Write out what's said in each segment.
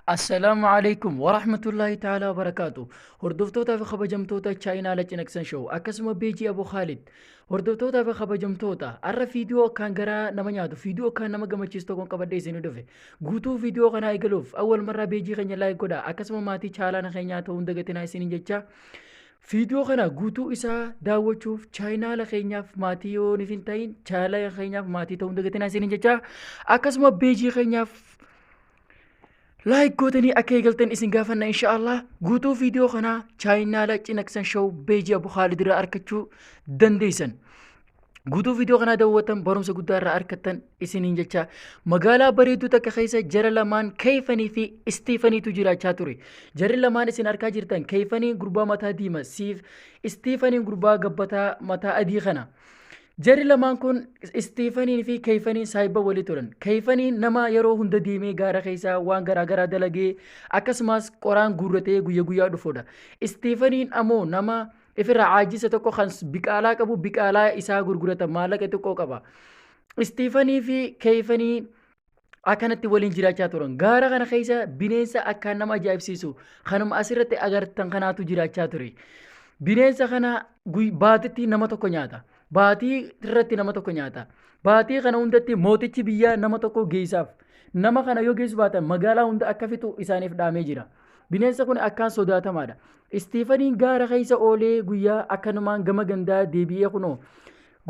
السلام عليكم ورحمة الله تعالى وبركاته. هردفتوتا في خبجمتوتا تشاينا لجنكسن شو أكسما بيجي أبو خالد. هردفتوتا في خبجمتوتا أرى فيديو كان غرا نمانياتو فيديو كان نما غمچيستو كون قبدي سينو دفه غوتو فيديو كان ايغلوف أول مرة بيجي خنيا لاي كودا أكسما ماتي چالا نخنياتو هندغتنا سينين جچا فيديو كان غوتو إسا داوچوف چاينا لخنياف ماتي يو نفنتاين چالا خنياف ماتي تو هندغتنا سينين جچا أكسما بيجي خنياف لايك قوتني أكيغلتن إسن غافنا إن شاء الله غوتو فيديو خنا چاينا لا چنكسن شو بيجي أبو خالد را أركتشو دنديسن غوتو فيديو خنا دوتن برومس غدار را أركتن إسن إنجچا مغالا بريدو تك خيسا جرلمان كيفني في استيفاني تجرا چاتوري جرلمان إسن أركا جرتن كيفني غربا متا ديما سيف استيفاني غربا غبتا متا أدي خنا جري لمان كون استيفاني في كيفاني سايبا ولي تورن كيفاني نما يرو هند ديمي غارا خيسا وان غرا دلغي اكسماس قران غورته غويا غويا دفودا استيفاني امو نما افرا عاجز تكو خنس بقالا قبو بقالا اسا غرغرته مالك تكو قبا استيفاني في كيفاني أكانت ولين جراچا تورن غارا غنا خيسا بينيسا أكان نما جايب سيسو خنم أسرت أغر تنخناتو جراچا توري بينيسا خنا باتتي نما تكو نياتا baatii irratti nama tokko nyaata baatii kana hundatti mootichi biyyaa nama tokko geessaaf nama kana yoo geessu baatan magaalaa hunda akka fitu isaaniif dhaamee jira bineensa kun akkaan sodaatamaadha istiifaniin gaara keessa oolee guyyaa akkanumaan gama gandaa deebi'ee kunoo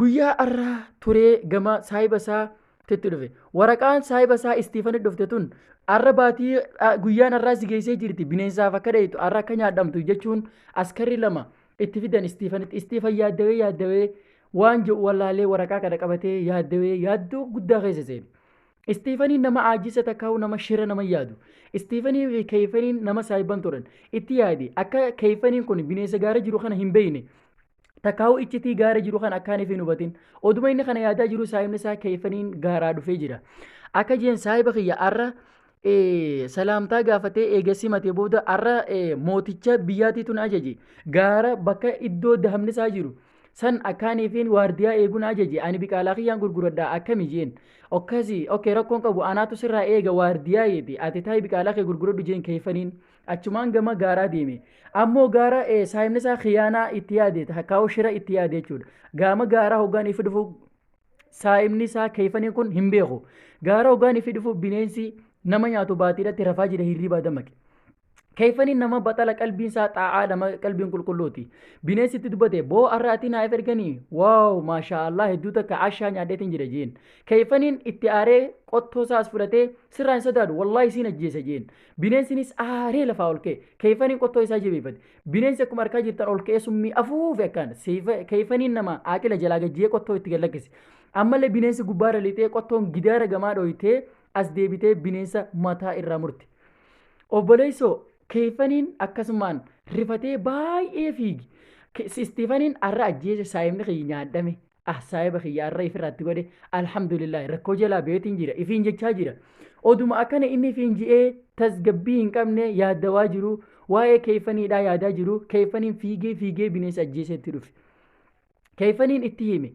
guyyaa arraa turee gama saayibasaa tetti dhufe waraqaan saayibasaa istiifanii dhufte tun arra baatii guyyaan arraa si geessee jirti bineensaaf akka dheetu arra akka nyaadhamtu jechuun askarri lama itti fidan istiifanitti istiifan yaaddawee waan jiru wallaalee waraqaa kana qabatee yaaddawee yaaddoo guddaa keessa seene. Istiifaniin nama aajisa takkaa'u nama shira nama yaadu. Istiifanii fi keeyfaniin nama saayiban turan. Itti yaadi akka keeyfaniin kun bineensa gaara jiru kana hin beeyne. Takkaa'u iccitii gaara jiru kana akkaaniif hin hubatin. Oduma inni kana yaadaa jiru saayibni isaa keeyfaniin gaaraa dhufee jira. Akka jeen saayiba kiyya arra salaamtaa gaafatee eegasii matee booda arra mooticha biyyaatiitu na ajaje. Gaara bakka iddoo dahamni isaa jiru. san akkaaniifin waardiyaa eeguun ajaje ani biqaalaa kiyyaan gurguradhaa akkami jeen okkasi okay rakkoon qabu anaatu sirraa eega waardiyaa yeeti ati taa'ii biqaalaa kee gurguradhu jeen keeyfaniin achumaan gama gaaraa deeme ammoo gaara saayimni isaa khiyaanaa itti yaade takkaa'u shira itti yaade jechuudha gaama gaaraa hoggaan ifi dhufu saayimni isaa keeyfaniin kun hin beeku gaara hoggaan ifi dhufu bineensi nama nyaatu baatiidhatti rafaa jira hirribaa dammaqe كيفني نما بطل قلبي سا طاعة لما قلبي كل كلوتي بنيسي تدبته بو أرأتي نايف إرغني واو ما شاء الله هدوتك عشان يعدتين جرجين كيفني اتعاري قطو ساس فرته سران سداد والله سين الجيس جين بنيسي نس آري لفاول كيفني قطو يساجي بيفت بنيسي كمار كاجي ترول كي سمي أفوف يكان كيفني نما آكل جلاغ جيه قطو يتغلقس أما اللي بنيسي قبار ليته قطو جدار غمار ويته أس ديبته بنيسي ماتا إرامرت أوبوليسو keefaniin akkasumaan rifatee baay'ee fiigi istiifaniin arra ajjeese saayimni kiyya nyaadhame saayiba kiyya arra ifirratti godhe alhamdulillah rakkoo jalaa beetiin jira ifiin jechaa jira oduma akkana inni ifiin ji'ee tasgabbii hin qabne yaaddawaa jiru waa'ee keefaniidhaa yaadaa jiru keefaniin fiigee bineensa ajjeesetti dhufe keefaniin itti hime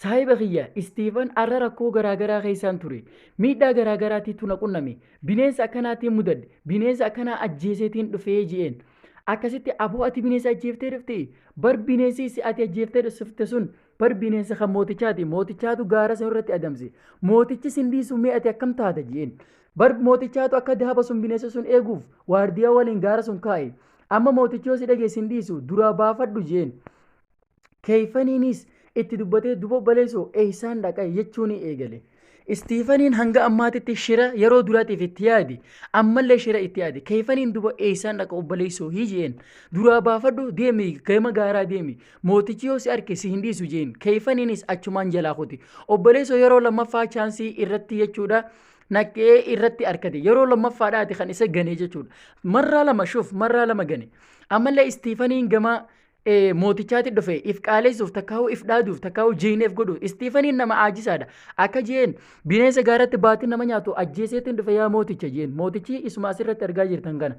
saayiba kiyya istiifan arra rakkoo garaagaraa keessaan ture miidhaa garaagaraatiitu na qunname bineensa akkanaatiin mudadde bineensa akkanaa ajjeeseetiin dhufee ji'een akkasitti aboo ati bineensa ajjeeftee dhufte bar bineensi ati ajjeeftee dhufte sun bar bineensa kan mootichaatu gaara san irratti adamse mootichi sindiisu mee ati akkam taata ji'een bar mootichaatu akka daaba sun bineensa sun eeguuf waardiyaa waliin gaara sun kaa'e amma mootichi yoo si dhagee sindiisu duraa baafadhu ji'een keeyfaniinis itti dubbatee duba baleesoo eeysaan dhaqa jechuun eegale istiifaniin hanga ammaatitti shira yeroo duraatiif itti yaadi ammallee shira itti yaadi keeyfaniin duba eeysaan dhaqa obbaleesoo hijeen duraa baafadhu deemi gama gaaraa deemi mootichi yoo si arke si hindiisu jeen keeyfaniinis achumaan jalaa kuti obbaleesoo yeroo lammaffaa chaansii irratti jechuudha naqee irratti arkate yeroo lammaffaadhaati kan isa gane jechuudha marraa lama gane ammallee istiifaniin gama mootichaati dhufe if qaaleessuuf takkaa'u if dhaaduuf takkaa'u jeeneef godhu istiifaniin nama aajisaadha akka jeen bineensa gaaratti baatiin nama nyaatu ajjeeseetiin dhufe yaa mooticha jeen mootichi isuma asirratti argaa jirtan kana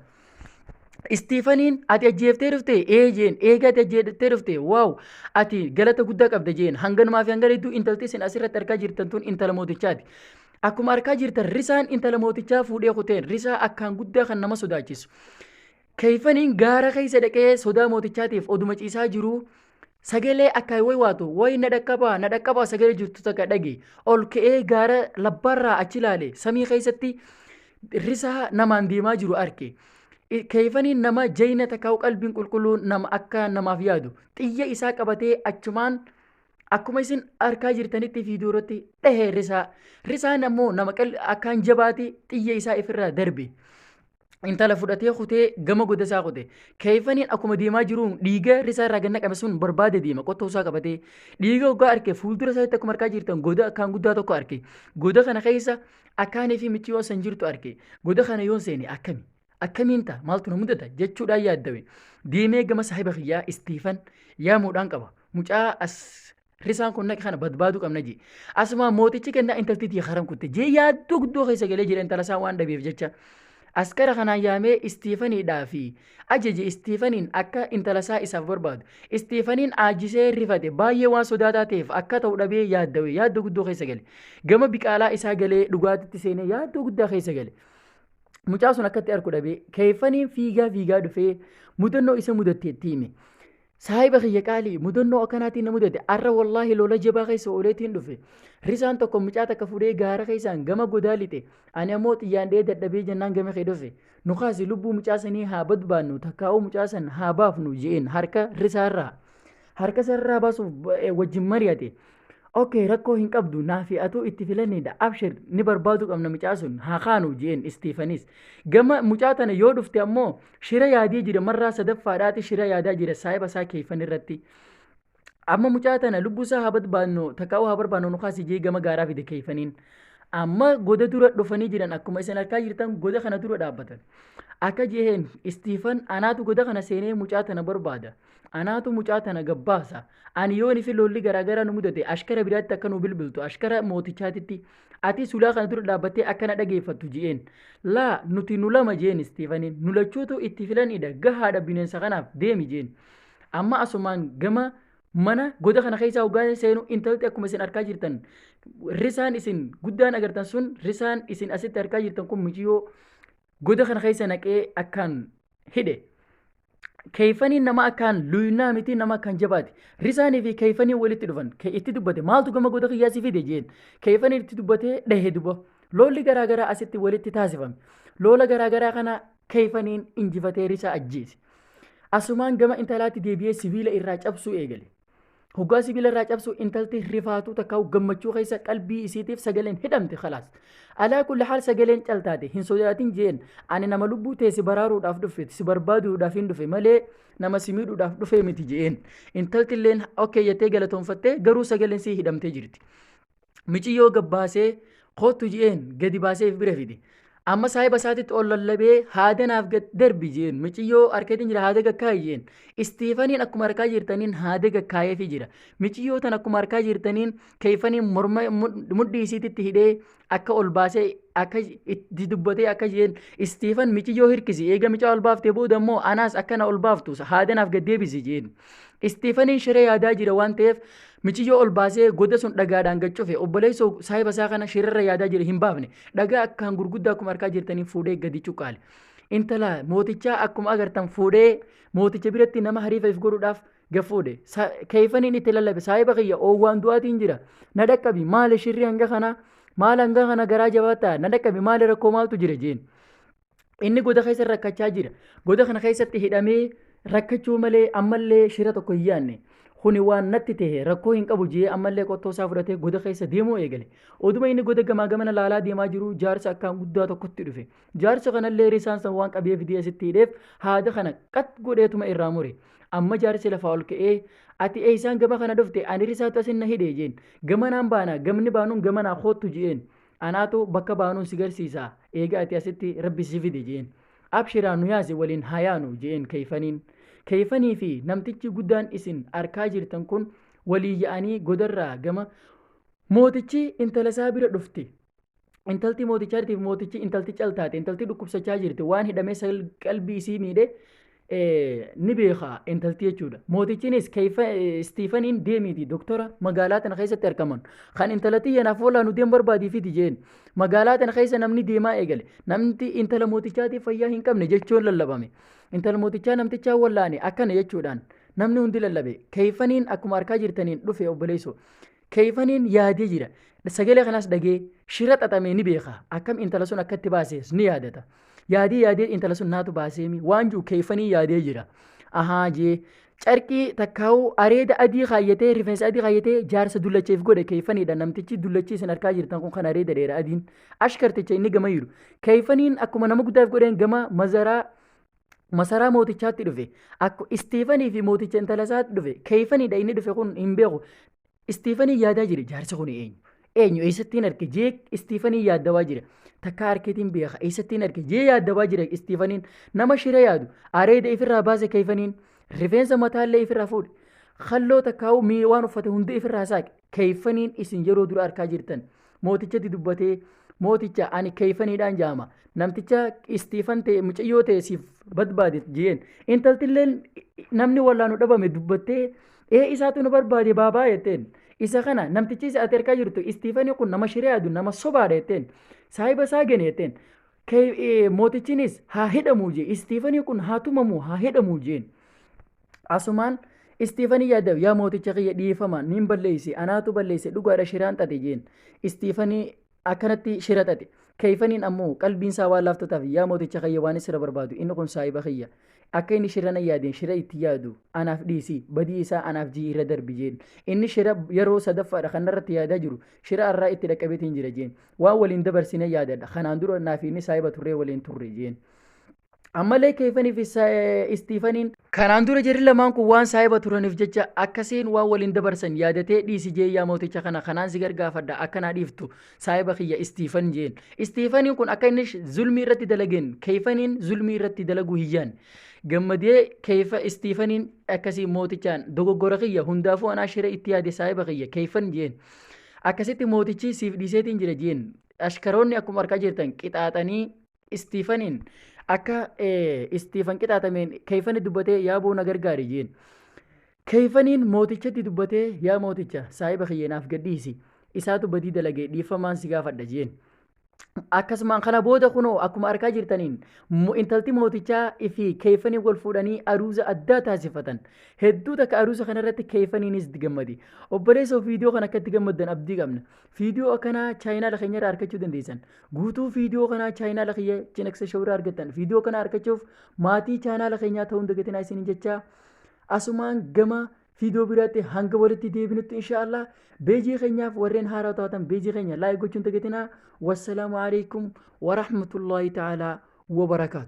istiifaniin ati ajjeeftee dhufte jeen eega ati ajjeeftee dhufte waaw ati galata guddaa qabda jeen hanganumaa fi hangana hedduu intalti isin asirratti argaa jirtan tun intala mootichaati akkuma arkaa jirtan risaan intala mootichaa fuudhee kuteen risaa akkaan guddaa kan nama sodaachisu. Keeyfaniin gaara keessa dhaqee sodaa mootichaatiif oduma ciisaa jiru sagalee akka waatu way na dhaqqabaa sagalee jirtu takka dhage ol ka'ee gaara labbaarraa achi ilaale samii keessatti risaa namaan deemaa jiru arke. Keeyfaniin nama jayna takkaa'u qalbiin qulqulluun nama akka namaaf yaadu xiyya isaa qabatee achumaan akkuma isin arkaa jirtanitti fiidiyoo irratti dhahee risaan ammoo nama akkaan jabaati xiyya isaa ifirraa darbe. Intala fudhatee kutee gama goda isaa kute. Keeyfaniin akkuma deemaa jiruun dhiiga risaa irraa ganna qabe sun barbaade deema qottoo isaa qabatee dhiiga hoggaa arke fuuldura isaatti akkuma arkaa jirtan goda akkaan guddaa tokko arke. Goda kana keessa akkaanii fi michii yoo san jirtu arke. Goda kana yoon seene akkamiin ta'a maaltu na mudata jechuudhaan yaaddawe. Deemee gama saahiba kiyyaa Istiifan yaamuudhaan qaba. Mucaa as risaan kun naqi kana badbaaduu qabna jee. Asuma mootichi kennaa intaltiitii haram kutte jee yaaddoo guddoo keessa galee jira intala isaa waan dhabeef jecha. Askara kanaan yaamee Istiifaniidhaa fi ajaje Istiifaniin akka intala isaa isaaf barbaadu. Istiifaniin aajisee rifate baay'ee waan sodaataa ta'eef akka ta'u dhabee yaaddawe yaaddoo guddoo keessa gale. Gama biqaalaa isaa galee dhugaatitti seenee yaaddoo guddaa keessa gale. Mucaa sun akkatti arku dhabee Keeyfaniin fiigaa dhufee mudannoo isa mudatteetti hime. Saahiba kiyya qaalii mudannoo akkanaatiin na mudate arra wallaahi lola jabaa keessa ooleetiin dhufe. Risaan tokko mucaa takka fudhee gaara keessaan gama godaa lixe. Ani ammoo xiyyaandee dadhabee jennaan gama kee dhufe. Nu kaasi lubbuu mucaa sanii haa badbaannu takkaa'uu mucaa san haa baafnu je'een harka sarraa baasuuf wajjin mari'ate. Okay, rakkoo hin qabdu naafi atuu itti filanneedha. Abshir ni barbaadu qabna mucaa sun haa kaanu je'een Istiifanis. Gama mucaa tana yoo dhufte ammoo shira yaadii jira marraa sadaffaadhaati shira yaadaa jira saahiba isaa Keeyfan irratti. Amma mucaa tana lubbuu isaa haa badbaannu takkaa'uu haa barbaannu nu kaasi jee gama gaaraa fide Keeyfaniin. Amma goda dura dhufanii jiran akkuma isin arkaa jirtan goda kana dura dhaabbatan. Akka jeen Istiifan anaatu goda kana seenee mucaa tana barbaada. Anaatu mucaa tana gabbaasa. Ani yoon fi lolli garaagaraa nu mudate ashkara biraatti akka nu bilbiltu ashkara mootichaatitti ati sulaa kana dura dhaabbattee akka na dhageeffattu je'een. Laa nuti nu lama jeen Istiifaniin nu lachuutu itti filanidha gahaadha bineensa kanaaf deemi jeen. Amma asumaan gama mana goda kana keessaa hoggaan seenu intalti akkuma isin arkaa jirtan risaan isin guddaan agartan sun risaan isin asitti arkaa jirtan kun muciyyoo goda kana keessa naqee akkaan hidhe. Keeyfaniin nama akkaan luynaa miti nama akkaan jabaati. Risaanii fi Keeyfaniin walitti dhufan itti dubbate maaltu gama goda kiyyaasii fide jeen. Keeyfaniin itti dubbatee dhahee duba. Lolli garaagaraa asitti walitti taasifame. Lola garaagaraa kana Keeyfaniin injifatee risaa ajjeese. Asumaan gama intalaatti deebi'ee sibiila irraa cabsuu eegale. Hoggaa sibiila irraa cabsuu intalti rifaatuu takkaa'u gammachuu keessa qalbii isiitiif sagaleen hidhamte khalaas. Alaa kulli haal sagaleen caltaate hin sodaatin jeen ani nama lubbuu ta'e si baraaruudhaaf dhufe si barbaaduudhaaf hin dhufe malee nama si miidhuudhaaf dhufe miti jeen. Intalti illeen okay jettee galatoonfattee garuu sagaleen si hidhamtee jirti. Muciyyoo gabbaasee kootu jeen gadi baasee bira fide. Amma saahiba isaatitti ol lallabee haadanaaf darbi jeen muciyyoo harkeetiin jira haada gakkaa'e jeen. Istiifaniin akkuma harkaa jirtaniin haada gakkaa'eefi jira. Muciyyoo tan akkuma harkaa jirtaniin Keeyfaniin morma mudhii isiititti hidhee akka ol baasee akka itti dubbatee akka jeen Istiifan muciyyoo hirkisi eega mucaa ol baaftee booda immoo anaas akkana ol baaftu haadanaaf gaddeebisi jeen. Istiifaniin shiree yaadaa jira waan ta'eef muciyyoo ol baasee goda sun dhagaadhaan gachuufe obboleessoo saahiba isaa kana shirarra yaadaa jira hin baafne dhagaa akkaan gurguddaa akkuma harkaa jirtanii fuudhee gadi cuqqaale. Intala mootichaa akkuma agartan fuudhee mooticha biratti nama hariifa if godhuudhaaf gafuudhe. Keeyfaniin itti lallabe saahiba kiyya oowwaan du'aatiin jira na dhaqqabi maali shirri hanga kana maal hanga kana garaa jabaata na dhaqqabi maali rakkoo maaltu jira jeen. Inni goda keessa rakkachaa jira. Goda kana keessatti hidhamee rakkachuu malee ammallee shira tokko hin yaanne. Kuni waan natti ta'e rakkoo hin qabu jee ammallee qottoo isaa fudhatee goda keessa deemuu eegale. Oduma inni goda gamaa gamana laalaa deemaa jiru jaarsa akkaan guddaa tokkotti dhufe. Jaarsa kanallee risaan san waan qabee fidee asitti hidheef haada kana qat godheetuma irraa mure. Amma jaarsi lafaa ol ka'ee ati eeysaan gama kana dhufte ani risaatu asin na hidhee jeen. Gamanaan baana gamni baanuun gamanaa koottu jeen. Anaatu bakka baanuun si garsiisa eega ati asitti rabbi si fide jeen. Abshiraa nu yaasi waliin hayaanu jeen Keeyfaniin. Keeyfanii fi namtichi guddaan isin arkaa jirtan kun walii yaa'anii godarraa gama mootichi intala isaa bira dhufte. Intalti mootichaatiif mootichi intalti caltaate intalti dhukkubsachaa jirti waan hidhamee qalbii isii miidhe ni beeka intalti jechuudha. Mootichinis kayfa Istiifaniin deemiti doktora magaalaa tana keessatti argaman. Kan intalatti yanaaf oolaa nu deem barbaadiifiti jeen. Magaalaa tana keessa namni deemaa eegale. Namni intala mootichaatiif fayyaa hin qabne jechuun lallabame. Intala mootichaa namtichaa wallaane akkana jechuudhaan namni hundi lallabe. Kayfaniin akkuma harkaa jirtaniin dhufe obboleessoo. Kayfaniin yaadee jira. Sagalee kanas dhagee shira xaxamee ni beeka. Akkam intala sun akkatti baases ni yaadata. Yaadee intala sun naatu baaseemi waan jiru kayfanii yaadee jira. Ahaa jee carqii takkaa'uu areeda adii kaayyatee rifeensa adii kaayyatee jaarsa dullacheef godhe kayfaniidha. Namtichi dullachii isin harkaa jirtan kun kan areeda dheeraa adiin ashkarticha inni gama jiru. Kayfaniin akkuma nama guddaaf godheen gama masaraa mootichaatti dhufe. Akka Istiifanii fi mooticha intala isaatti dhufe. Kayfaniidha inni dhufe kun hin beeku. Istiifanii yaadaa jira jaarsa kun eenyu? Eenyu eessattiin arge jee Istiifanii yaaddawaa jira. Takka harkeetiin beeka eessattiin arge jee yaaddawaa jira Istiifaniin nama shira yaadu areeda ifirraa baase kayfaniin rifeensa mataallee ifirraa fuudhe kalloo takkaa'u waan uffate hundi ifirraa saaqe kayfaniin isin yeroo dura harkaa jirtan mootichatti dubbatee mooticha ani kayfaniidhaan jaama namticha Istiifan ta'e mucayyoo ta'e siif barbaade jeen intaltillee namni wallaanu dhabame dubbattee isaatu nu barbaade baabaa jetteen. Isa kana namtichi isa ati harkaa jirtu Istiifanii kun nama shira yaadu nama sobaadha jetteen. Saahiba isaa gane jetteen. Mootichinis haa hidhamuu jee Istiifanii kun haa tumamuu haa hidhamuu jeen. Asumaan Istiifanii yaadaaf yaa mooticha kiyya dhiifama niin balleeyse anaatu balleeyse dhugaadha shiraan xaxe jeen. Istiifanii akkanatti shira xaxe. Kayfaniin ammoo qalbiin isaa waan laaftotaaf yaa mooticha kiyya waan isira barbaadu inni kun saahiba kiyya. Akka inni shirana yaadeen shira itti yaadu anaaf dhiisi badii isaa anaaf jii irra darbi jeen. Inni shira yeroo sadaffaadha kanarratti yaadaa jiru shira irraa itti dhaqqabeetiin jira jeen. Waan waliin dabarsine yaadadha kanaan dura naaf inni saahiba turree waliin turre jeen. Ammallee kayfanii fi Istiifaniin kanaan dura jirri lamaan kun waan saahiba turaniif jecha akkasiin waan waliin dabarsan yaadatee dhiisi jee yaa mooticha kana kanaan si gargaafadha akkanaa dhiiftu saahiba kiyya Istiifan jeen. Istiifaniin kun akka inni zulmii irratti dalageen kayfaniin zulmii irratti dalaguu hiyyaan. Gammadee kayfa Istiifaniin akkasii mootichaan dogoggora kiyya hundaafuu anaa shira itti yaade saahiba kiyya kayfan jeen. Akkasitti mootichi siif dhiiseetiin jira jeen. Ashkaroonni akkuma harkaa jirtan qixaaxanii Istiifaniin akka Istiifan qixaaxameen kayfani dubbatee yaa boona gargaari jeen. Kayfaniin mootichatti dubbatee yaa mooticha saahiba kiyyaaf gadhiisi isaatu badii dalagee dhiifamaan si gaafadha jeen. Akkasumaan kana booda kunoo akkuma harkaa jirtaniin intalti mootichaa fi kayfanii wal fuudhanii aruuza addaa taasifatan. Hedduu takka aruuza kanarratti kayfaniinis gammadi. Obboleessa viidiyoo kana akkatti gammaddan abdii qabna. Viidiyoo akkanaa chaayinaala keenyarraa argachuu dandeessan. Guutuu viidiyoo kanaa chaayinaala keenya cinaqa shawuraa argattan. Viidiyoo kana argachuuf maatii chaayinaala keenyaa ta'uun dagatinaa isiniin jechaa asumaan gama viidiyoo biraatti hanga walitti deebinutti inshaallah beejii keenyaaf warreen haaraa taatan beejii keenya laayik gochuun dagatinaa. Wassalaamu alaikum wa rahmatullahi ta'ala wa barakaatu.